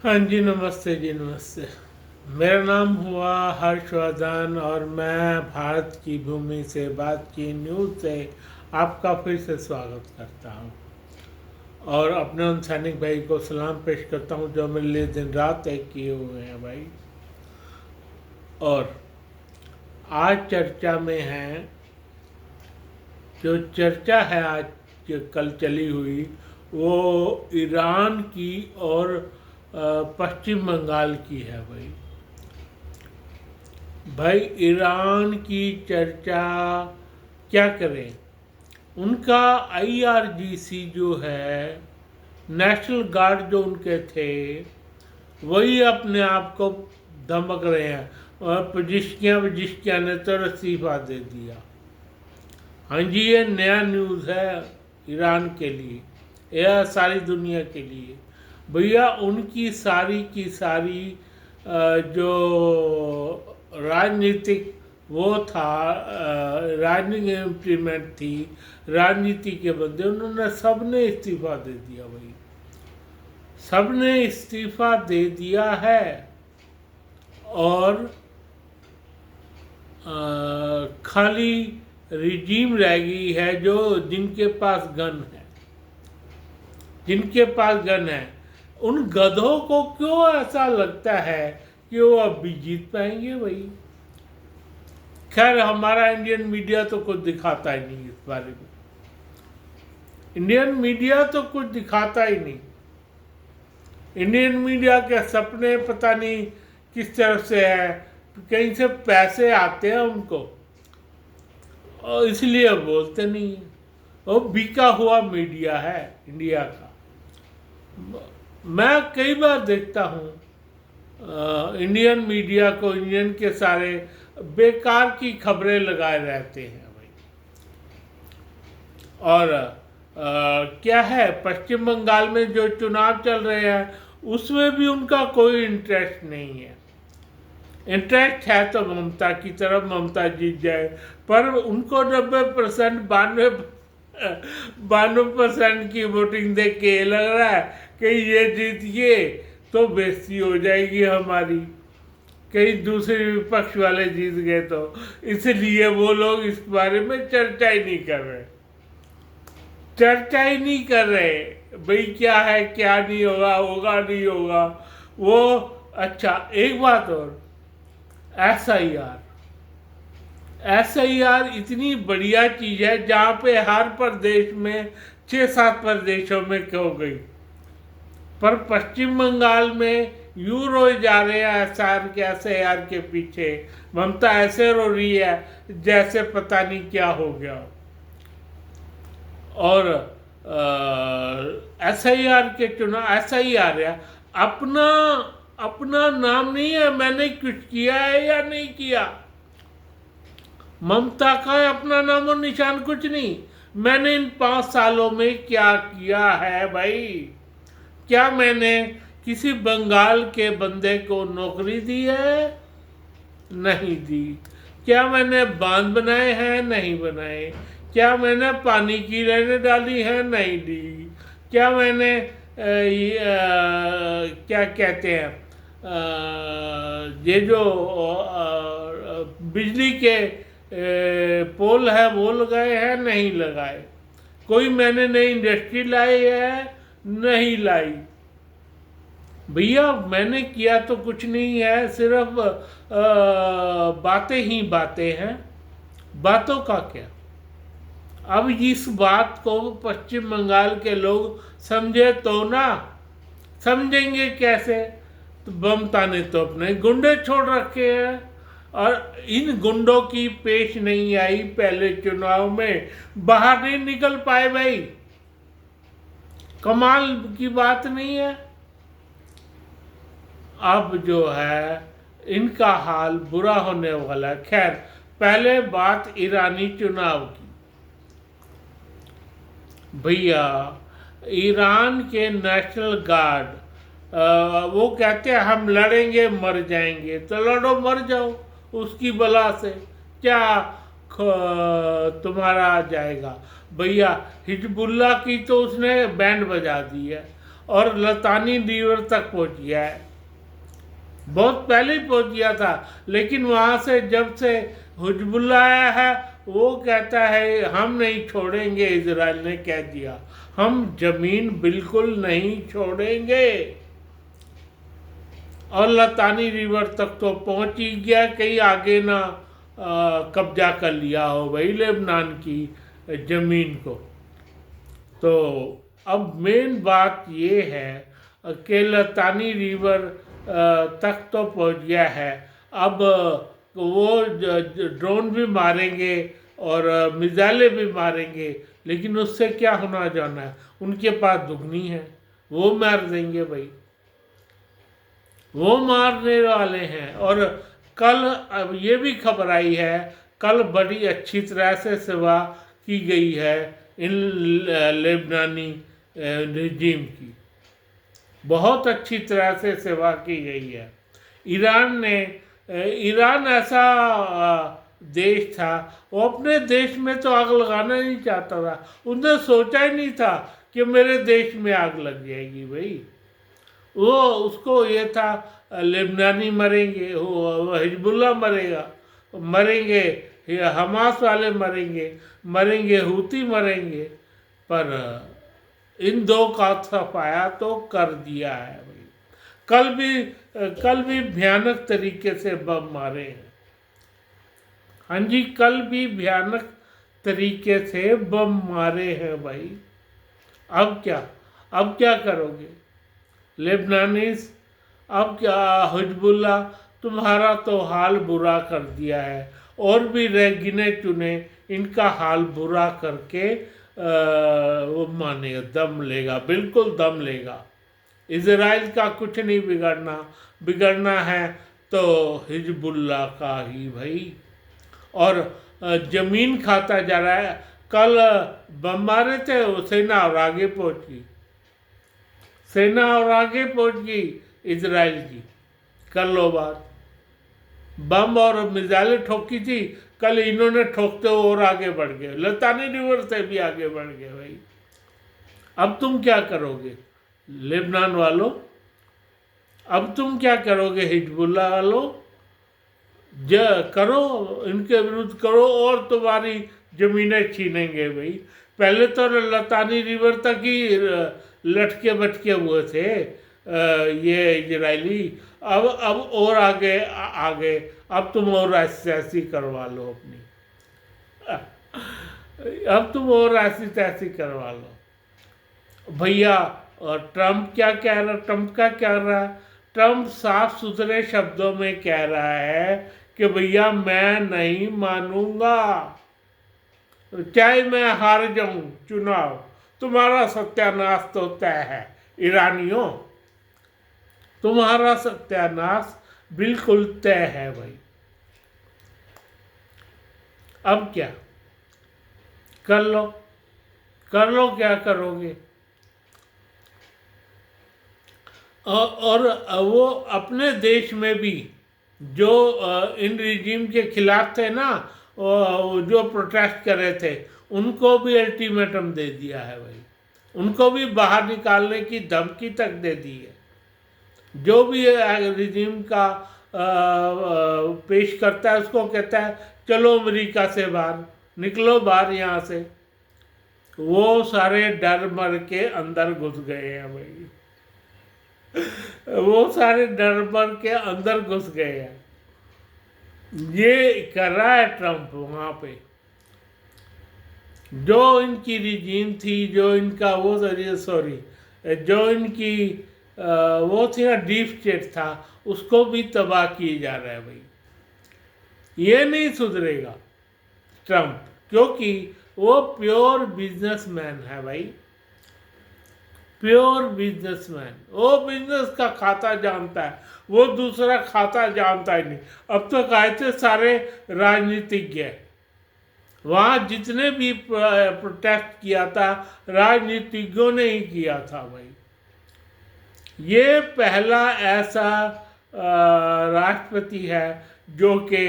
हाँ जी, नमस्ते जी, नमस्ते। मेरा नाम हुआ हर्षवर्धन और मैं भारत की भूमि से बात की न्यूज़ से आपका फिर से स्वागत करता हूँ और अपने उन सैनिक भाई को सलाम पेश करता हूँ जो मेरे लिए दिन रात एक किए हुए हैं भाई। और आज चर्चा में है, जो चर्चा है आज जो कल चली हुई, वो ईरान की और पश्चिम बंगाल की है भाई। भाई ईरान की चर्चा क्या करें, उनका आईआरजीसी जो है, नेशनल गार्ड जो उनके थे, वही अपने आप को धमक रहे हैं और पजिश्कियाँ ने तो इस्तीफा दे दिया। हाँ जी, ये नया न्यूज़ है ईरान के लिए, यह सारी दुनिया के लिए। भैया उनकी सारी की सारी जो राजनीतिक वो था, राजनीतिक इम्प्लीमेंट थी, राजनीति के बंदे, उन्होंने सबने इस्तीफा दे दिया भाई, सबने इस्तीफा दे दिया है। और खाली रिजीम रह गई है जो जिनके पास गन है, जिनके पास गन है। उन गधों को क्यों ऐसा लगता है कि वो अब भी जीत पाएंगे भाई? खैर, हमारा इंडियन मीडिया तो कुछ दिखाता ही नहीं इस बारे में। इंडियन मीडिया तो कुछ दिखाता ही नहीं। इंडियन मीडिया के सपने पता नहीं किस तरफ से है, कहीं से पैसे आते हैं उनको और इसलिए बोलते नहीं है। वो बिका हुआ मीडिया है इंडिया का। मैं कई बार देखता हूँ इंडियन मीडिया को, इंडियन के सारे बेकार की खबरें लगाए रहते हैं भाई। और क्या है, पश्चिम बंगाल में जो चुनाव चल रहे हैं उसमें भी उनका कोई इंटरेस्ट नहीं है। इंटरेस्ट है तो ममता की तरफ, ममता जीत जाए, पर उनको 90% 92% की वोटिंग देख के ये लग रहा है कि ये जीत गए तो बेइज्जती हो जाएगी हमारी, कई दूसरे विपक्ष वाले जीत गए तो, इसलिए वो लोग इस बारे में चर्चा ही नहीं कर रहे, चर्चा ही नहीं कर रहे भाई। क्या है, क्या नहीं होगा, होगा नहीं होगा वो। अच्छा, एक बात और, एसआईआर इतनी बढ़िया चीज है जहाँ पे हर प्रदेश में 6-7 प्रदेशों में हो गई, पर पश्चिम बंगाल में यूं रोए जा रहे हैं एसआईआर के पीछे। ममता ऐसे रो रही है जैसे पता नहीं क्या हो गया। और एसआईआर के चुनाव, एसआईआर है अपना अपना नाम नहीं है मैंने कुछ किया है या नहीं किया। ममता का अपना नाम और निशान कुछ नहीं। मैंने इन 5 सालों में क्या किया है भाई? क्या मैंने किसी बंगाल के बंदे को नौकरी दी है? नहीं दी। क्या मैंने बांध बनाए हैं? नहीं बनाए। क्या मैंने पानी की लाइनें डाली हैं? नहीं दी। क्या मैंने क्या कहते हैं, ये जो बिजली के पोल है वो लगाए हैं? नहीं लगाए। कोई मैंने नई इंडस्ट्री लाई है? नहीं लाई। भैया मैंने किया तो कुछ नहीं है, सिर्फ बातें ही बातें हैं। बातों का क्या? अब इस बात को पश्चिम बंगाल के लोग समझे तो ना, समझेंगे कैसे? तो ममता ने तो अपने गुंडे छोड़ रखे हैं और इन गुंडों की पेश नहीं आई पहले चुनाव में, बाहर नहीं निकल पाए भाई। कमाल की बात नहीं है? अब जो है इनका हाल बुरा होने वाला है। खैर, पहले बात ईरानी चुनाव की। भैया ईरान के नेशनल गार्ड वो कहते हैं हम लड़ेंगे मर जाएंगे, तो लड़ो मर जाओ, उसकी बला से क्या तुम्हारा आ जाएगा? भैया हिजबुल्ला की तो उसने बैंड बजा दी है और लतानी रिवर तक पहुंच गया है, बहुत पहले ही पहुंच गया था। लेकिन वहां से जब से हिजबुल्लाह आया है, वो कहता है हम नहीं छोड़ेंगे, इजराइल ने कह दिया हम जमीन बिल्कुल नहीं छोड़ेंगे। और लतानी रिवर तक तो पहुंच ही गया, कहीं आगे ना कब्जा कर लिया हो भाई लेबनान की जमीन को। तो अब मेन बात ये है कि लतानी रिवर तक तो पहुंच गया है। अब वो ड्रोन भी मारेंगे और मिसाइलें भी मारेंगे, लेकिन उससे क्या होना जाना है, उनके पास दुगनी है, वो मार देंगे भाई, वो मारने वाले हैं। और कल अब ये भी खबर आई है, कल बड़ी अच्छी तरह से सेवा की गई है इन लेबनानी रिजीम की, बहुत अच्छी तरह से सेवा की गई है। ईरान ऐसा देश था, वो अपने देश में तो आग लगाना नहीं चाहता था, उसने सोचा ही नहीं था कि मेरे देश में आग लग जाएगी भाई। वो उसको ये था लेबनानी मरेंगे, हिजबुल्लाह मरेगा, मरेंगे हमास वाले मरेंगे हूती मरेंगे, पर इन दो का सफाया तो कर दिया है भाई। कल भी भयानक तरीके से बम मारे हैं। हाँ जी, कल भी भयानक तरीके से बम मारे हैं भाई। अब क्या करोगे लेबनानीस? अब क्या हिजबुल्लाह तुम्हारा तो हाल बुरा कर दिया है, और भी रह गिने चुने इनका हाल बुरा करके वो मानेगा, दम लेगा, बिल्कुल दम लेगा। इजराइल का कुछ नहीं बिगड़ना है तो हिजबुल्लाह का ही भाई। और जमीन खाता जा रहा है। कल बम मारे थे, वो सेना और आगे पहुंच गई इजराइल की। कर लो बात, बम और मिसाइलें ठोकी थी, कल इन्होंने ठोकते हुए और आगे बढ़ गए, लतानी रिवर से भी आगे बढ़ गए भाई। अब तुम क्या करोगे लेबनान वालों? अब तुम क्या करोगे हिजबुल्लाह वालों? करो, इनके विरुद्ध करो और तुम्हारी जमीनें छीनेंगे भाई। पहले तो लतानी रिवर तक ही लटके बटके हुए थे ये इजरायली, अब और आगे अब तुम और ऐसी करवा लो अपनी, अब तुम और ऐसी करवा लो भैया। और ट्रम्प क्या कह रहा, ट्रम्प का क्या रहा है? ट्रम्प साफ सुथरे शब्दों में कह रहा है कि भैया मैं नहीं मानूंगा, चाहे मैं हार जाऊं चुनाव, तुम्हारा सत्यानाश तो तय है ईरानियों, तुम्हारा सत्यानाश बिल्कुल तय है भाई। अब क्या कर लो, क्या करोगे? और वो अपने देश में भी जो इन रिजीम के खिलाफ थे ना, जो प्रोटेस्ट कर रहे थे, उनको भी अल्टीमेटम दे दिया है भाई, उनको भी बाहर निकालने की धमकी तक दे दी है। जो भी रिजीम का पेश करता है उसको कहता है चलो अमेरिका से बाहर निकलो, बाहर यहाँ से। वो सारे डर मर के अंदर घुस गए हैं भाई, वो सारे डर मर के अंदर घुस गए हैं। ये कर रहा है ट्रम्प वहाँ पे। जो इनकी रिजीम थी, जो इनका जो इनकी वो थी ना, डीप स्टेट था, उसको भी तबाह किए जा रहा है भाई। ये नहीं सुधरेगा ट्रम्प, क्योंकि वो प्योर बिजनेसमैन है भाई, प्योर बिजनेसमैन। वो बिजनेस का खाता जानता है, वो दूसरा खाता जानता ही नहीं। अब तो कहते सारे राजनीतिज्ञ, वहाँ जितने भी प्रोटेस्ट किया था राजनीतिज्ञों ने ही किया था भाई। ये पहला ऐसा राष्ट्रपति है जो कि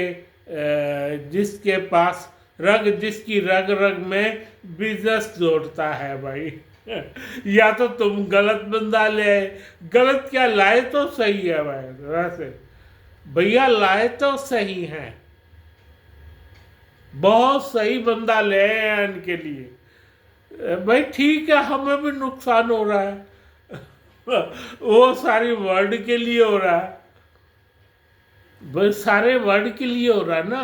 जिसके पास जिसकी रग रग में बिजनेस जोड़ता है भाई। या तो तुम गलत बंदा ले आए। गलत क्या, लाए तो सही है भाई, वैसे भैया लाए तो सही है, बहुत सही बंदा ले आए इनके लिए। भाई ठीक है, हमें भी नुकसान हो रहा है वो सारी वर्ल्ड के लिए हो रहा है, भाई सारे वर्ल्ड के लिए हो रहा है ना,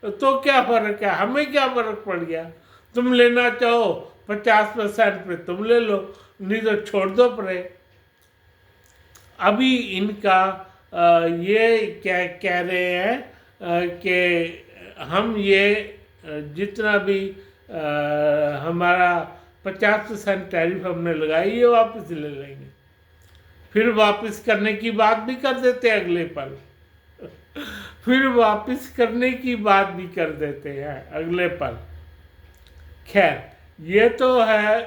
तो क्या फर्क है, हमें क्या फर्क पड़ गया। तुम लेना चाहो 50% पे तुम ले लो, नहीं तो छोड़ दो परे। अभी इनका ये क्या कह रहे हैं कि हम ये जितना भी हमारा 50% टैरिफ हमने लगाई ये वापस ले लेंगे। फिर वापस करने की बात भी कर देते हैं अगले पल फिर वापस करने की बात भी कर देते हैं अगले पल। खैर ये तो है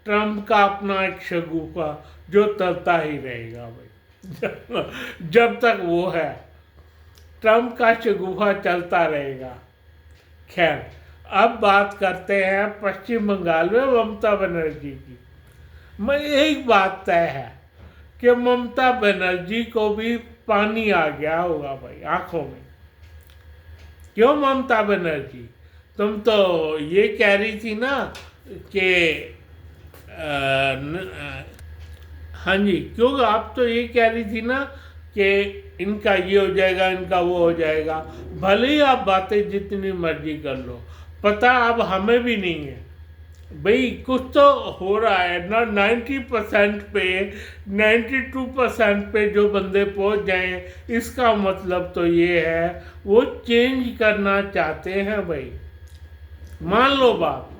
ट्रम्प का अपना एक शगुफा जो चलता ही रहेगा भाई जब तक वो है ट्रम्प का शगुफा चलता रहेगा। खैर अब बात करते हैं पश्चिम बंगाल में ममता बनर्जी की। मैं एक बात तय है कि ममता बनर्जी को भी पानी आ गया होगा भाई आंखों में। क्यों ममता बनर्जी, तुम तो ये कह रही थी ना कि हाँ जी, क्यों आप तो ये कह रही थी ना कि इनका ये हो जाएगा इनका वो हो जाएगा। भले ही आप बातें जितनी मर्जी कर लो, पता अब हमें भी नहीं है भाई कुछ तो हो रहा है ना। 90% पे 92% पे जो बंदे पहुंच जाएं, इसका मतलब तो ये है वो चेंज करना चाहते हैं भाई। मान लो बात,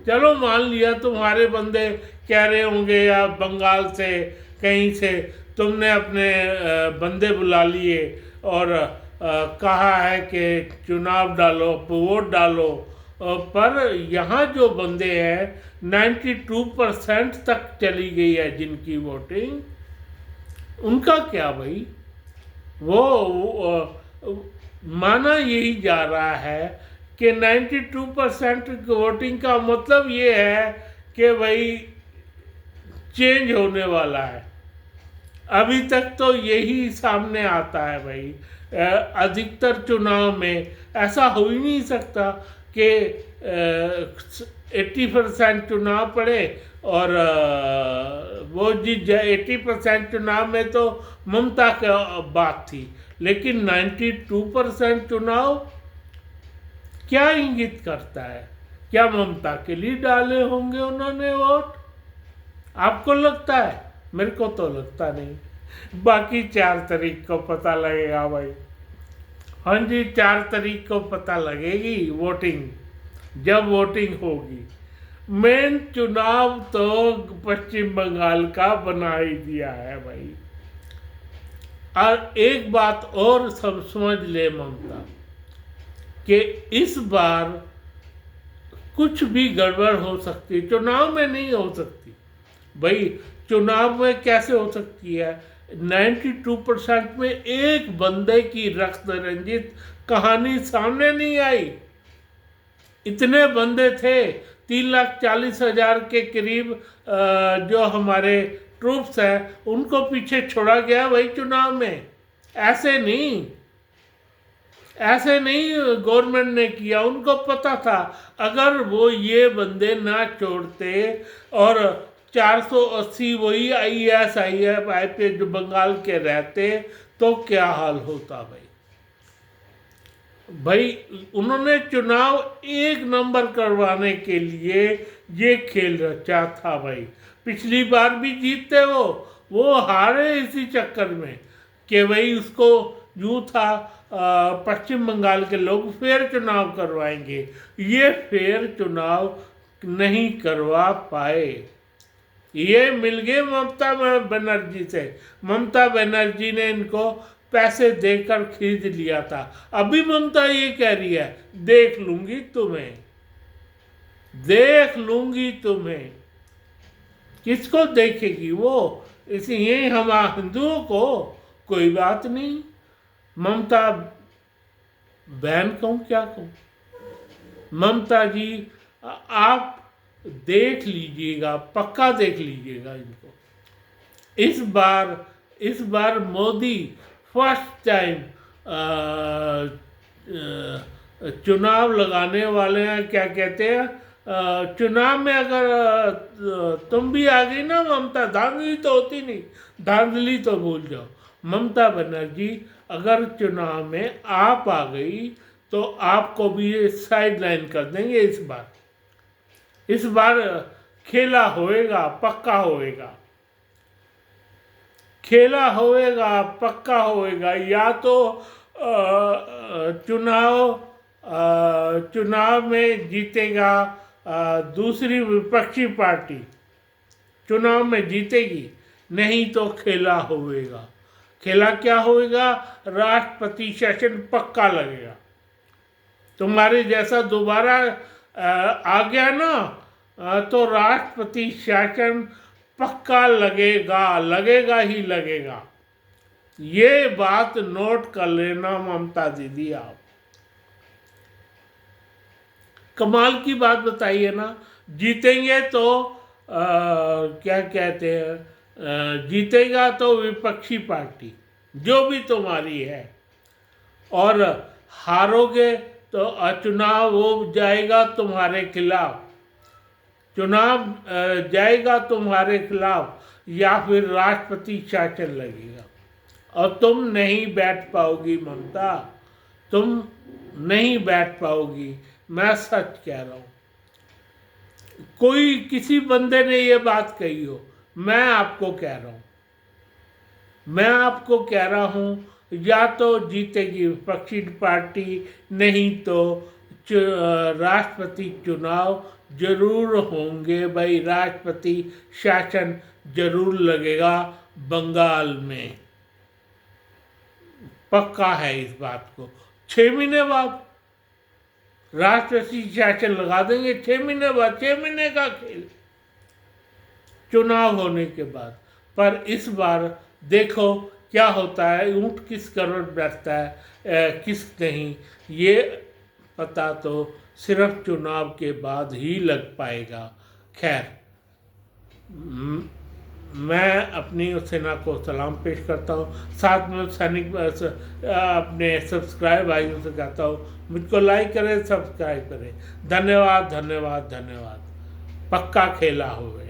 चलो मान लिया तुम्हारे बंदे कह रहे होंगे या बंगाल से कहीं से तुमने अपने बंदे बुला लिए और कहा है कि चुनाव डालो वोट डालो, पर यहाँ जो बंदे हैं 92% तक चली गई है जिनकी वोटिंग, उनका क्या भाई। वो माना यही जा रहा है कि 92% वोटिंग का मतलब ये है कि भाई चेंज होने वाला है। अभी तक तो यही सामने आता है भाई। अधिकतर चुनाव में ऐसा हो ही नहीं सकता कि 80% चुनाव पड़े और वो जीत जाए। 80% चुनाव में तो ममता की बात थी, लेकिन 92% चुनाव क्या इंगित करता है। क्या ममता के लिए डाले होंगे उन्होंने वोट, आपको लगता है? मेरे को तो लगता नहीं। बाकी 4 तारीख को पता लगेगा भाई। हाँ जी, 4 तारीख को पता लगेगी वोटिंग, जब वोटिंग होगी। मेन चुनाव तो पश्चिम बंगाल का बना ही दिया है भाई। और एक बात और सब समझ ले ममता, कि इस बार कुछ भी गड़बड़ हो सकती, चुनाव में नहीं हो सकती भाई। चुनाव में कैसे हो सकती है? 92% में एक बंदे की रक्त रंजित कहानी सामने नहीं आई। इतने बंदे थे, 3,40,000 के करीब जो हमारे ट्रूप्स हैं उनको पीछे छोड़ा गया भाई चुनाव में। ऐसे नहीं गवर्नमेंट ने किया, उनको पता था अगर वो ये बंदे ना छोड़ते और 480 वही IAS IPS जो बंगाल के रहते तो क्या हाल होता भाई। उन्होंने चुनाव 1 नंबर करवाने के लिए ये खेल रचा था भाई। पिछली बार भी जीतते वो हारे इसी चक्कर में कि भाई उसको यूँ था पश्चिम बंगाल के लोग फेयर चुनाव करवाएंगे, ये फेयर चुनाव नहीं करवा पाए। ये मिल गए ममता बनर्जी से। ममता बनर्जी ने इनको पैसे देकर खरीद लिया था। अभी ममता ये कह रही है देख लूंगी तुम्हें। किसको देखेगी वो? इसलिए हम हिंदुओं को कोई बात नहीं। ममता बहन कहूँ क्या कहूँ, ममता जी आप देख लीजिएगा, पक्का देख लीजिएगा इनको। इस बार मोदी फर्स्ट टाइम चुनाव लगाने वाले हैं। क्या कहते हैं, चुनाव में अगर तुम भी आ गई ना ममता, धांधली तो होती नहीं, धांधली तो भूल जाओ, ममता बनर्जी अगर चुनाव में आप आ गई तो आपको भी साइड लाइन कर देंगे। इस बार खेला होएगा, पक्का होएगा, खेला होएगा, पक्का होएगा। या तो चुनाव में जीतेगा दूसरी विपक्षी पार्टी, चुनाव में जीतेगी, नहीं तो खेला होएगा। खेला क्या होएगा, राष्ट्रपति शासन पक्का लगेगा। तुम्हारे जैसा दोबारा आ गया ना तो राष्ट्रपति शासन पक्का लगेगा, लगेगा ही लगेगा। ये बात नोट कर लेना ममता दीदी आप। कमाल की बात बताइए ना, जीतेंगे तो क्या कहते हैं, जीतेगा तो विपक्षी पार्टी जो भी तुम्हारी है, और हारोगे तो चुनाव वो जाएगा तुम्हारे खिलाफ, चुनाव जाएगा तुम्हारे खिलाफ, या फिर राष्ट्रपति शासन लगेगा और तुम नहीं बैठ पाओगी ममता, तुम नहीं बैठ पाओगी। मैं सच कह रहा हूँ, कोई किसी बंदे ने ये बात कही हो, मैं आपको कह रहा हूँ, मैं आपको कह रहा हूँ, या तो जीतेगी विपक्षी पार्टी, नहीं तो राष्ट्रपति चुनाव जरूर होंगे भाई, राष्ट्रपति शासन जरूर लगेगा बंगाल में, पक्का है इस बात को। 6 महीने बाद राष्ट्रपति शासन लगा देंगे, 6 महीने बाद, 6 महीने का खेल चुनाव होने के बाद। पर इस बार देखो क्या होता है, ऊंट किस करोड़ बैठता है किस नहीं, ये पता तो सिर्फ चुनाव के बाद ही लग पाएगा। खैर, मैं अपनी सेना को सलाम पेश करता हूँ, साथ में सैनिक अपने सब्सक्राइब भाइयों से कहता हूँ मुझको लाइक करें, सब्सक्राइब करें। धन्यवाद धन्यवाद धन्यवाद। पक्का खेला हुए